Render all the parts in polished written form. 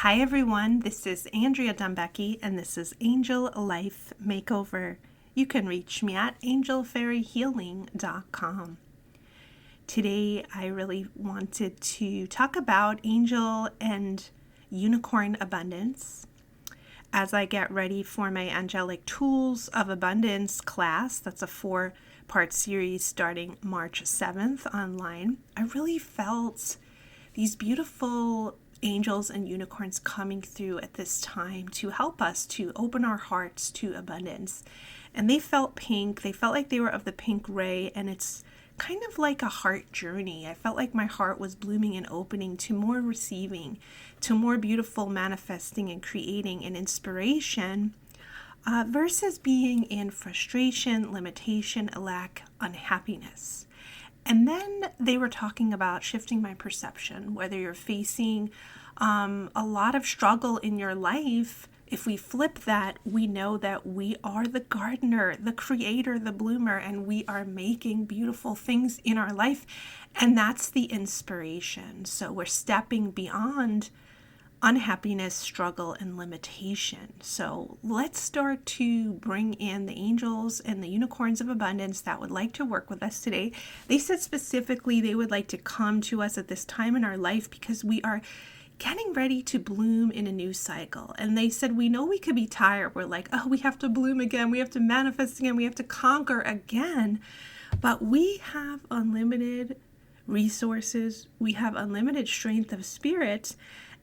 Hi everyone, this is Andrea Dombecki and this is Angel Life Makeover. You can reach me at angelfairyhealing.com. Today I really wanted to talk about angel and unicorn abundance. As I get ready for my Angelic Tools of Abundance class, that's a 4-part series starting March 7th online, I really felt these beautiful angels and unicorns coming through at this time to help us to open our hearts to abundance. And they felt pink. They felt like they were of the pink ray, and it's kind of like a heart journey. I felt like my heart was blooming and opening to more receiving, to more beautiful manifesting and creating and inspiration, versus being in frustration, limitation, lack, unhappiness. And then they were talking about shifting my perception, whether you're facing a lot of struggle in your life. If we flip that, we know that we are the gardener, the creator, the bloomer, and we are making beautiful things in our life. And that's the inspiration. So we're stepping beyond unhappiness, struggle, and limitation. So let's start to bring in the angels and the unicorns of abundance that would like to work with us today. They said specifically they would like to come to us at this time in our life because we are getting ready to bloom in a new cycle. And they said, we know we could be tired. We're like, oh, we have to bloom again. We have to manifest again. We have to conquer again. But we have unlimited resources. We have unlimited strength of spirit.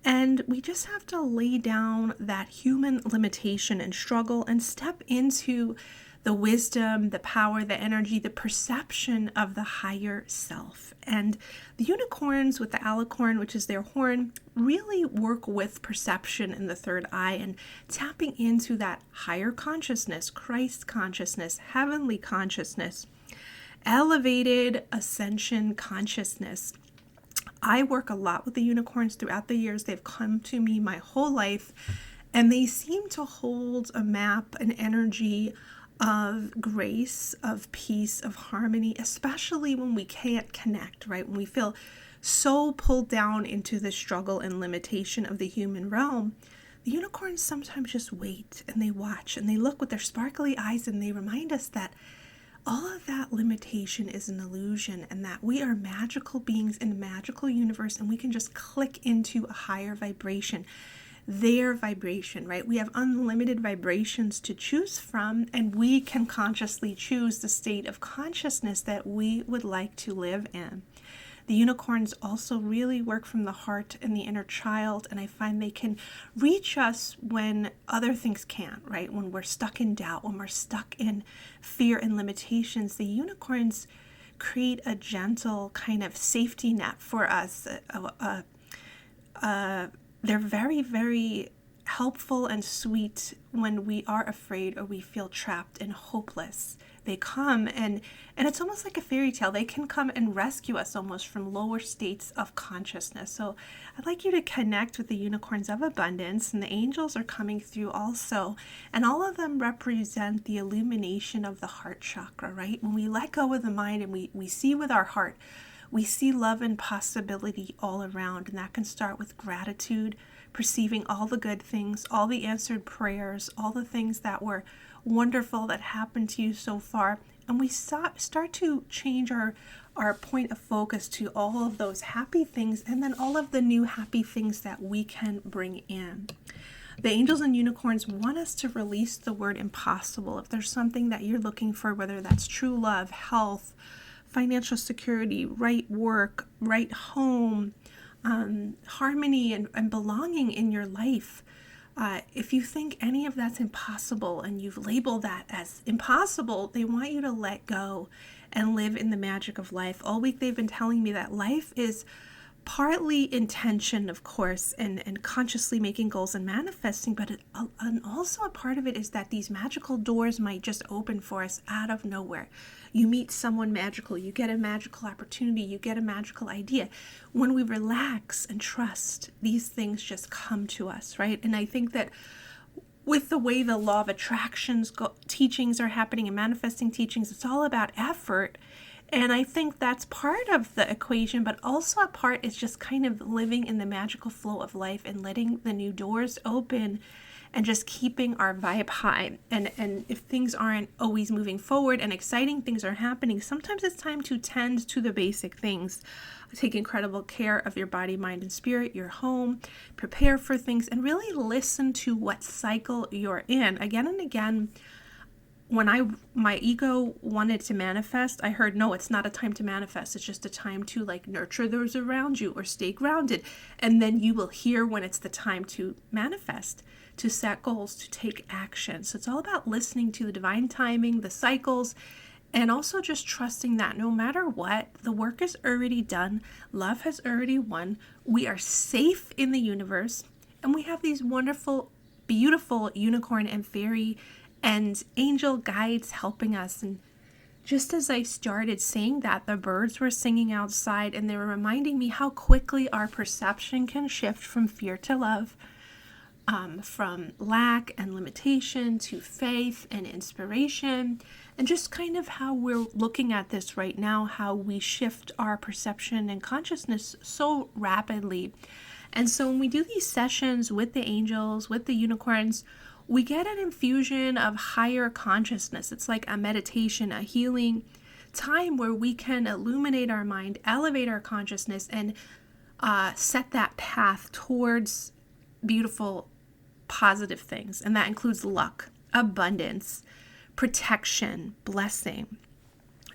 And we just have to lay down that human limitation and struggle and step into the wisdom, the power, the energy, the perception of the higher self. And the unicorns with the alicorn, which is their horn, really work with perception in the third eye and tapping into that higher consciousness, Christ consciousness, heavenly consciousness, elevated ascension consciousness. I work a lot with the unicorns throughout the years. They've come to me my whole life, and they seem to hold a map, an energy of grace, of peace, of harmony, especially when we can't connect, right? When we feel so pulled down into the struggle and limitation of the human realm. The unicorns sometimes just wait and they watch and they look with their sparkly eyes and they remind us that all of that limitation is an illusion and that we are magical beings in a magical universe and we can just click into a higher vibration, their vibration, right? We have unlimited vibrations to choose from and we can consciously choose the state of consciousness that we would like to live in. The unicorns also really work from the heart and the inner child, and I find they can reach us when other things can't, right? When we're stuck in doubt, when we're stuck in fear and limitations, the unicorns create a gentle kind of safety net for us. They're very, very helpful and sweet when we are afraid or we feel trapped and hopeless. They come and it's almost like a fairy tale. They can come and rescue us almost from lower states of consciousness. So I'd like you to connect with the unicorns of abundance, and the angels are coming through also. And all of them represent the illumination of the heart chakra, right? When we let go of the mind and we see with our heart, we see love and possibility all around. And that can start with gratitude, perceiving all the good things, all the answered prayers, all the things that were wonderful that happened to you so far. And we start to change our point of focus to all of those happy things and then all of the new happy things that we can bring in. The angels and unicorns want us to release the word impossible. If there's something that you're looking for, whether that's true love, health, financial security, right work, right home, harmony and belonging in your life, if you think any of that's impossible and you've labeled that as impossible, they want you to let go and live in the magic of life. All week they've been telling me that life is partly intention, of course, and consciously making goals and manifesting, but and also a part of it is that these magical doors might just open for us out of nowhere. You meet someone magical, you get a magical opportunity, you get a magical idea. When we relax and trust, these things just come to us, right? And I think that with the way the law of attractions teachings are happening and manifesting teachings, it's all about effort. And I think that's part of the equation, but also a part is just kind of living in the magical flow of life and letting the new doors open and just keeping our vibe high. And if things aren't always moving forward and exciting things are happening, sometimes it's time to tend to the basic things. Take incredible care of your body, mind, and spirit, your home, prepare for things, and really listen to what cycle you're in. Again and again, when my ego wanted to manifest, I heard, no, it's not a time to manifest. It's just a time to nurture those around you or stay grounded. And then you will hear when it's the time to manifest, to set goals, to take action. So it's all about listening to the divine timing, the cycles, and also just trusting that no matter what, the work is already done. Love has already won. We are safe in the universe. And we have these wonderful, beautiful unicorn and fairy and angel guides helping us. And just as I started saying that, the birds were singing outside, and they were reminding me how quickly our perception can shift from fear to love, from lack and limitation to faith and inspiration, and just kind of how we're looking at this right now, how we shift our perception and consciousness so rapidly. And so when we do these sessions with the angels, with the unicorns, we get an infusion of higher consciousness. It's like a meditation, a healing time where we can illuminate our mind, elevate our consciousness, and set that path towards beautiful, positive things. And that includes luck, abundance, protection, blessing.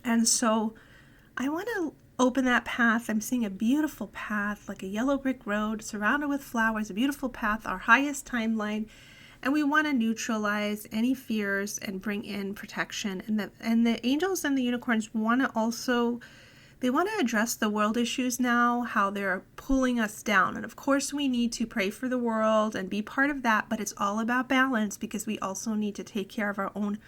And so I want to open that path. I'm seeing a beautiful path, like a yellow brick road surrounded with flowers, a beautiful path, our highest timeline. And we want to neutralize any fears and bring in protection. And the angels and the unicorns want to address the world issues now, how they're pulling us down. And of course, we need to pray for the world and be part of that, but it's all about balance, because we also need to take care of our own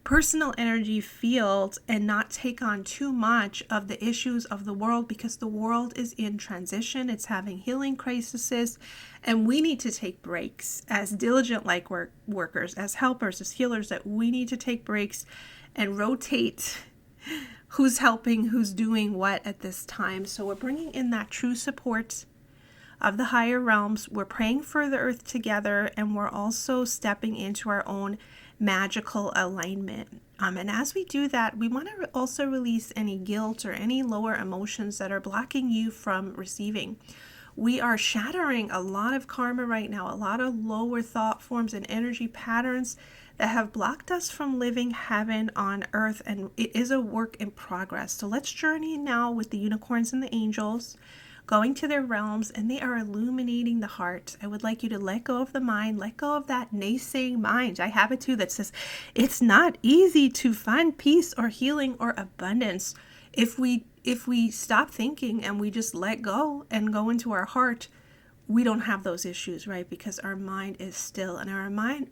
personal energy field and not take on too much of the issues of the world, because the world is in transition. It's having healing crises, and we need to take breaks as diligent workers, as helpers, as healers, that we need to take breaks and rotate who's helping, who's doing what at this time. So we're bringing in that true support of the higher realms. We're praying for the earth together, and we're also stepping into our own magical alignment. And as we do that, we want to also release any guilt or any lower emotions that are blocking you from receiving. We are shattering a lot of karma right now, a lot of lower thought forms and energy patterns that have blocked us from living heaven on earth, and it is a work in progress. So let's journey now with the unicorns and the angels, going to their realms, and they are illuminating the heart. I would like you to let go of the mind, let go of that naysaying mind. I have it too, that says it's not easy to find peace or healing or abundance. If we stop thinking and we just let go and go into our heart, we don't have those issues, right? Because our mind is still. And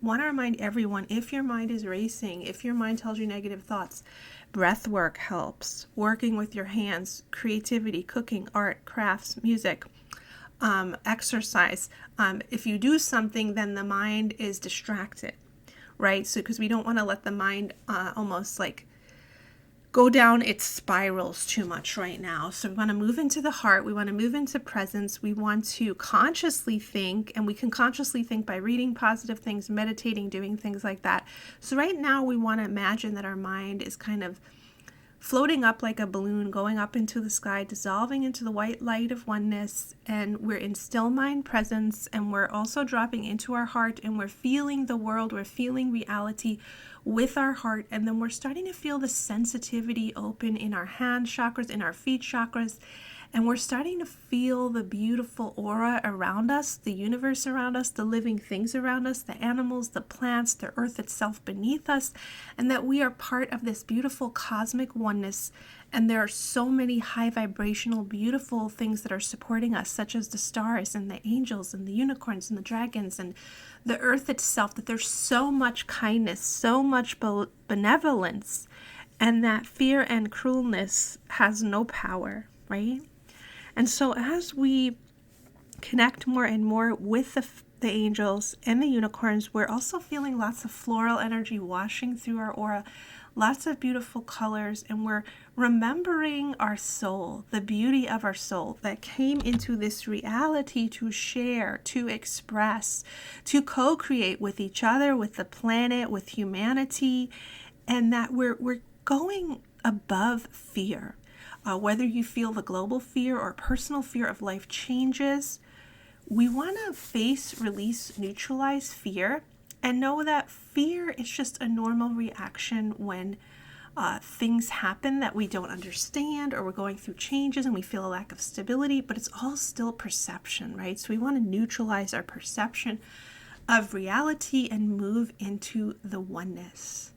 want to remind everyone, if your mind is racing, if your mind tells you negative thoughts, breath work helps. Working with your hands, creativity, cooking, art, crafts, music, exercise. If you do something, then the mind is distracted, right? So because we don't want to let the mind almost go down its spirals too much right now. So we want to move into the heart. We want to move into presence. We want to consciously think, and we can consciously think by reading positive things, meditating, doing things like that. So right now we want to imagine that our mind is kind of floating up like a balloon, going up into the sky, dissolving into the white light of oneness, and we're in still mind presence, and we're also dropping into our heart, and we're feeling the world, we're feeling reality with our heart, and then we're starting to feel the sensitivity open in our hand chakras, in our feet chakras, and we're starting to feel the beautiful aura around us, the universe around us, the living things around us, the animals, the plants, the earth itself beneath us, and that we are part of this beautiful cosmic oneness. And there are so many high vibrational, beautiful things that are supporting us, such as the stars and the angels and the unicorns and the dragons and the earth itself, that there's so much kindness, so much benevolence, and that fear and cruelness has no power, right? And so as we connect more and more with the angels and the unicorns, we're also feeling lots of floral energy washing through our aura, lots of beautiful colors, and we're remembering our soul, the beauty of our soul that came into this reality to share, to express, to co-create with each other, with the planet, with humanity, and that we're going above fear. Whether you feel the global fear or personal fear of life changes, we want to face, release, neutralize fear, and know that fear is just a normal reaction when things happen that we don't understand, or we're going through changes and we feel a lack of stability, but it's all still perception, right? So we want to neutralize our perception of reality and move into the oneness.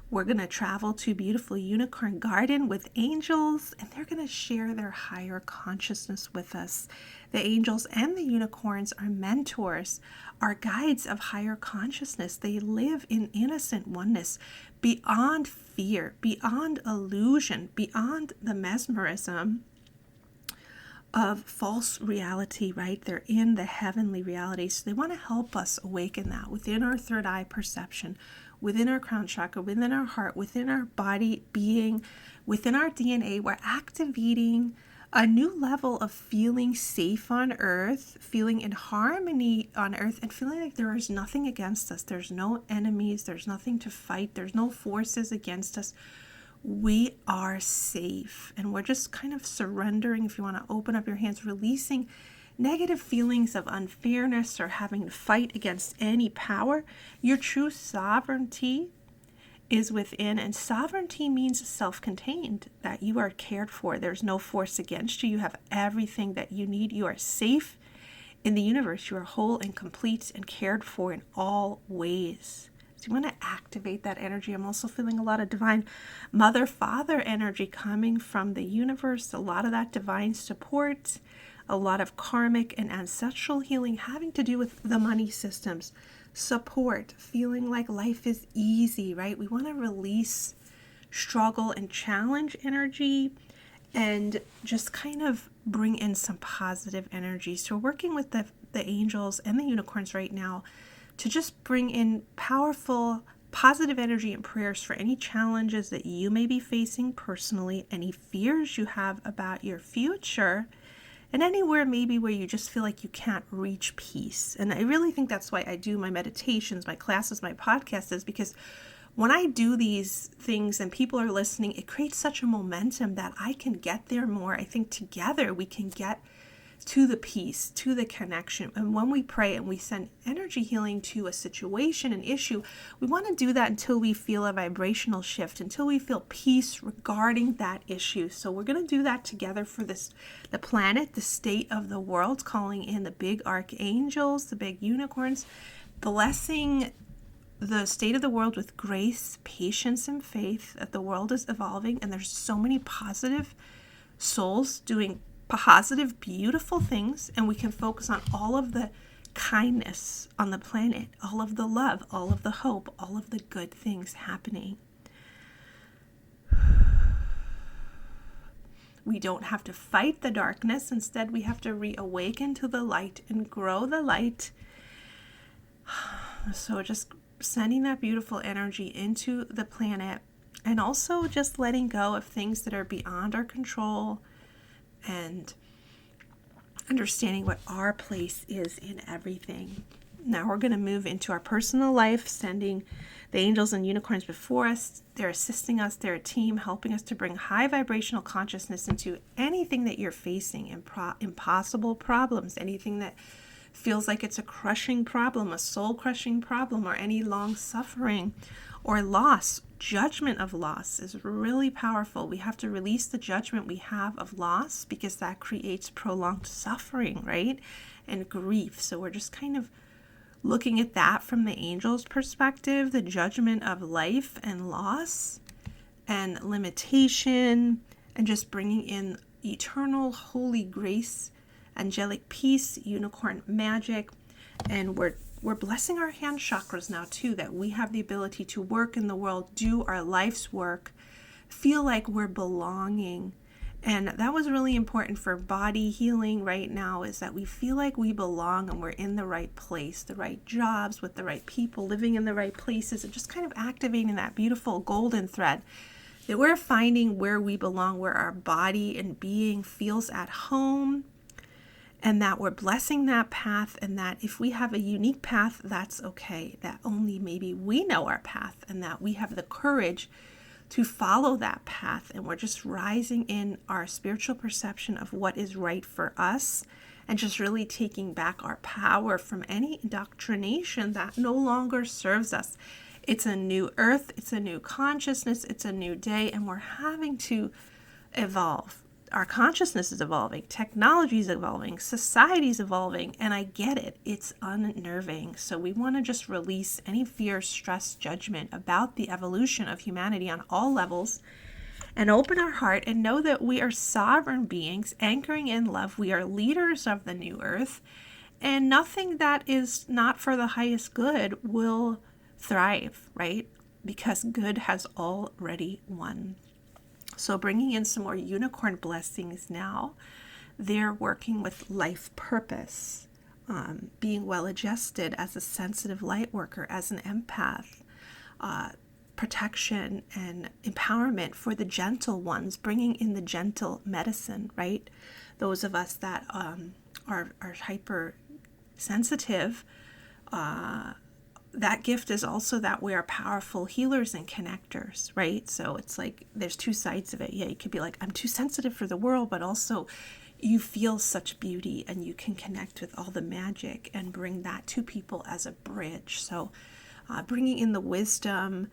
We're going to travel to beautiful unicorn garden with angels, and they're going to share their higher consciousness with us. The angels and the unicorns are mentors, are guides of higher consciousness. They live in innocent oneness, beyond fear, beyond illusion, beyond the mesmerism of false reality, right? They're in the heavenly reality. So they want to help us awaken that within our third eye perception, within our crown chakra, within our heart, within our body being, within our DNA. We're activating a new level of feeling safe on earth, feeling in harmony on earth, and feeling like there is nothing against us. There's no enemies. There's nothing to fight. There's no forces against us. We are safe, and we're just kind of surrendering. If you want to open up your hands, releasing negative feelings of unfairness or having to fight against any power. Your true sovereignty is within, and sovereignty means self-contained, that you are cared for. There's no force against you. You have everything that you need. You are safe in the universe. You are whole and complete and cared for in all ways. So you want to activate that energy. I'm also feeling a lot of divine mother, father energy coming from the universe, a lot of that divine support, a lot of karmic and ancestral healing having to do with the money systems, support, feeling like life is easy, right? We want to release struggle and challenge energy and just kind of bring in some positive energy. So we're working with the angels and the unicorns right now to just bring in powerful, positive energy and prayers for any challenges that you may be facing personally, any fears you have about your future, and anywhere maybe where you just feel like you can't reach peace. And I really think that's why I do my meditations, my classes, my podcast, is because when I do these things and people are listening, it creates such a momentum that I can get there more. I think together we can get to the peace, to the connection. And when we pray and we send energy healing to a situation, an issue, we want to do that until we feel a vibrational shift, until we feel peace regarding that issue. So we're going to do that together for the planet, the state of the world, calling in the big archangels, the big unicorns, blessing the state of the world with grace, patience, and faith that the world is evolving. And there's so many positive souls doing positive, beautiful things, and we can focus on all of the kindness on the planet, all of the love, all of the hope, all of the good things happening. We don't have to fight the darkness. Instead, we have to reawaken to the light and grow the light. So just sending that beautiful energy into the planet, and also just letting go of things that are beyond our control, and understanding what our place is in everything. Now we're going to move into our personal life, sending the angels and unicorns before us. They're assisting us. They're a team helping us to bring high vibrational consciousness into anything that you're facing, impossible problems, anything that feels like it's a crushing problem, a soul-crushing problem, or any long suffering or loss. Judgment of loss is really powerful. We have to release the judgment we have of loss, because that creates prolonged suffering, right? And grief. So we're just kind of looking at that from the angels' perspective, the judgment of life and loss and limitation, and just bringing in eternal holy grace, angelic peace, unicorn magic. And we're blessing our hand chakras now too, that we have the ability to work in the world, do our life's work, feel like we're belonging, And that was really important for body healing right now, is that we feel like we belong and we're in the right place, the right jobs with the right people, living in the right places, and just kind of activating that beautiful golden thread that we're finding where we belong, where our body and being feels at home, and that we're blessing that path, and that if we have a unique path, that's okay, that only maybe we know our path, and that we have the courage to follow that path, and we're just rising in our spiritual perception of what is right for us, and just really taking back our power from any indoctrination that no longer serves us. It's a new earth, it's a new consciousness, it's a new day, and we're having to evolve. Our consciousness is evolving, technology is evolving, society is evolving, and I get it. It's unnerving. So we want to just release any fear, stress, judgment about the evolution of humanity on all levels, and open our heart and know that we are sovereign beings anchoring in love. We are leaders of the new earth, and nothing that is not for the highest good will thrive, right? Because good has already won. So bringing in some more unicorn blessings now. They're working with life purpose, being well adjusted as a sensitive light worker, as an empath, protection and empowerment for the gentle ones, bringing in the gentle medicine, right? Those of us that are hypersensitive, that gift is also that we are powerful healers and connectors, right? So it's like there's two sides of it. Yeah, you could be like, I'm too sensitive for the world, but also you feel such beauty and you can connect with all the magic and bring that to people as a bridge. So bringing in the wisdom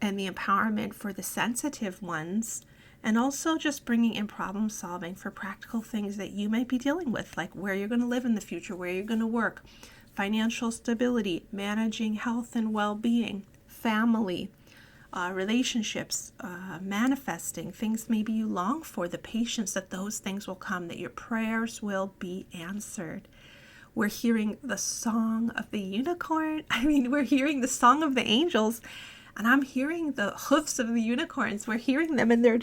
and the empowerment for the sensitive ones, and also just bringing in problem solving for practical things that you might be dealing with, like where you're going to live in the future, where you're going to work, financial stability, managing health and well-being, family, relationships, manifesting things maybe you long for, the patience that those things will come, that your prayers will be answered. We're hearing the song of the unicorn. We're hearing the song of the angels, and I'm hearing the hoofs of the unicorns. We're hearing them, and they're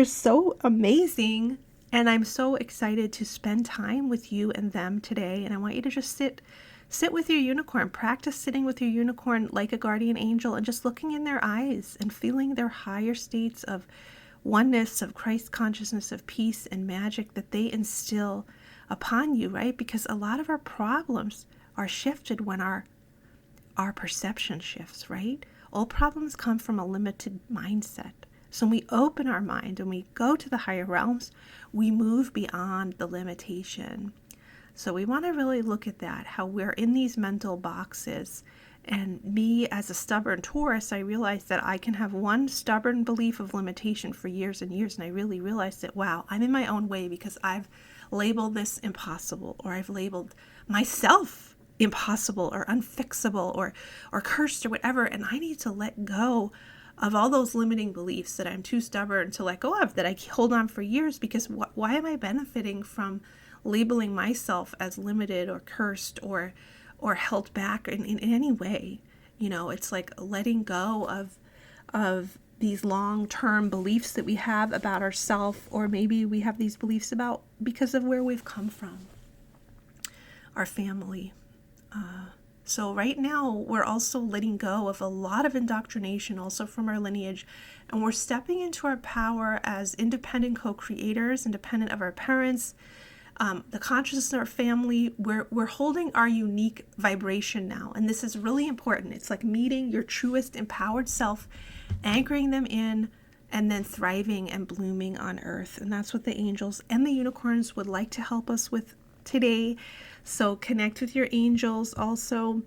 so amazing. And I'm so excited to spend time with you and them today. And I want you to just sit with your unicorn, practice sitting with your unicorn like a guardian angel, and just looking in their eyes and feeling their higher states of oneness, of Christ consciousness, of peace and magic that they instill upon you, right? Because a lot of our problems are shifted when our perception shifts, right? All problems come from a limited mindset. So when we open our mind and we go to the higher realms, we move beyond the limitation. So we want to really look at that, how we're in these mental boxes. And me as a stubborn Taurus, I realized that I can have one stubborn belief of limitation for years and years. And I really realized that, wow, I'm in my own way because I've labeled this impossible, or I've labeled myself impossible or unfixable or cursed or whatever. And I need to let go of all those limiting beliefs that I'm too stubborn to let go of, that I hold on for years, because why am I benefiting from labeling myself as limited or cursed or held back in any way? It's like letting go of these long-term beliefs that we have about ourselves, or maybe we have these beliefs about because of where we've come from, our family. So right now, we're also letting go of a lot of indoctrination also from our lineage, and we're stepping into our power as independent co-creators, independent of our parents, the consciousness of our family. We're holding our unique vibration now, and this is really important. It's like meeting your truest empowered self, anchoring them in, and then thriving and blooming on earth. And that's what the angels and the unicorns would like to help us with today. So connect with your angels also.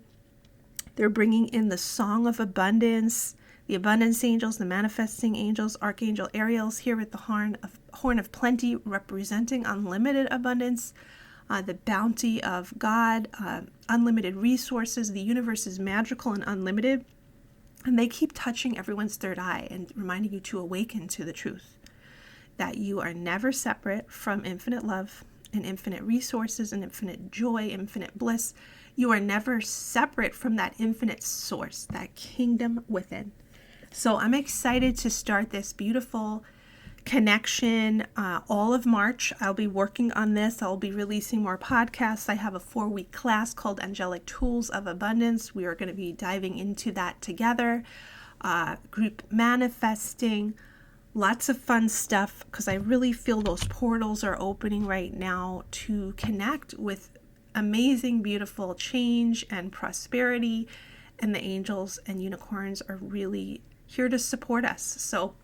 They're bringing in the song of abundance, the abundance angels, the manifesting angels, Archangel Ariel's here with the horn of plenty, representing unlimited abundance, the bounty of God, unlimited resources. The universe is magical and unlimited. And they keep touching everyone's third eye and reminding you to awaken to the truth that you are never separate from infinite love and infinite resources and infinite joy, infinite bliss. You are never separate from that infinite source, that kingdom within. So I'm excited to start this beautiful connection all of March. I'll be working on this. I'll be releasing more podcasts. I have a 4-week class called Angelic Tools of Abundance. We are going to be diving into that together. Group manifesting, lots of fun stuff, because I really feel those portals are opening right now to connect with amazing, beautiful change and prosperity. And the angels and unicorns are really here to support us. So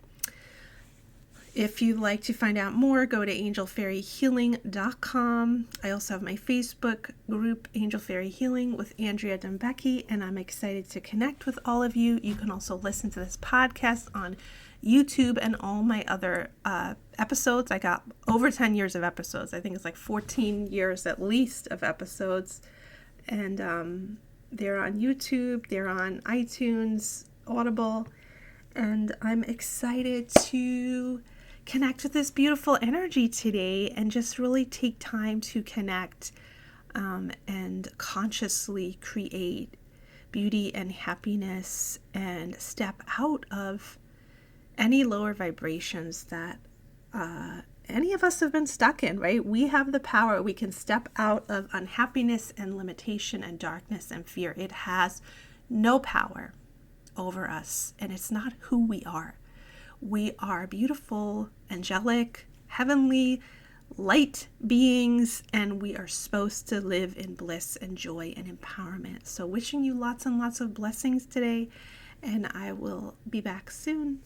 if you'd like to find out more, go to angelfairyhealing.com. I also have my Facebook group, Angel Fairy Healing with Andrea Dombecki, and I'm excited to connect with all of you. You can also listen to this podcast on YouTube and all my other episodes. I got over 10 years of episodes. I think it's like 14 years at least of episodes. And they're on YouTube, they're on iTunes, Audible, and I'm excited to connect with this beautiful energy today and just really take time to connect and consciously create beauty and happiness and step out of any lower vibrations that any of us have been stuck in, right? We have the power. We can step out of unhappiness and limitation and darkness and fear. It has no power over us, and it's not who we are. We are beautiful, angelic, heavenly, light beings, and we are supposed to live in bliss and joy and empowerment. So wishing you lots and lots of blessings today, and I will be back soon.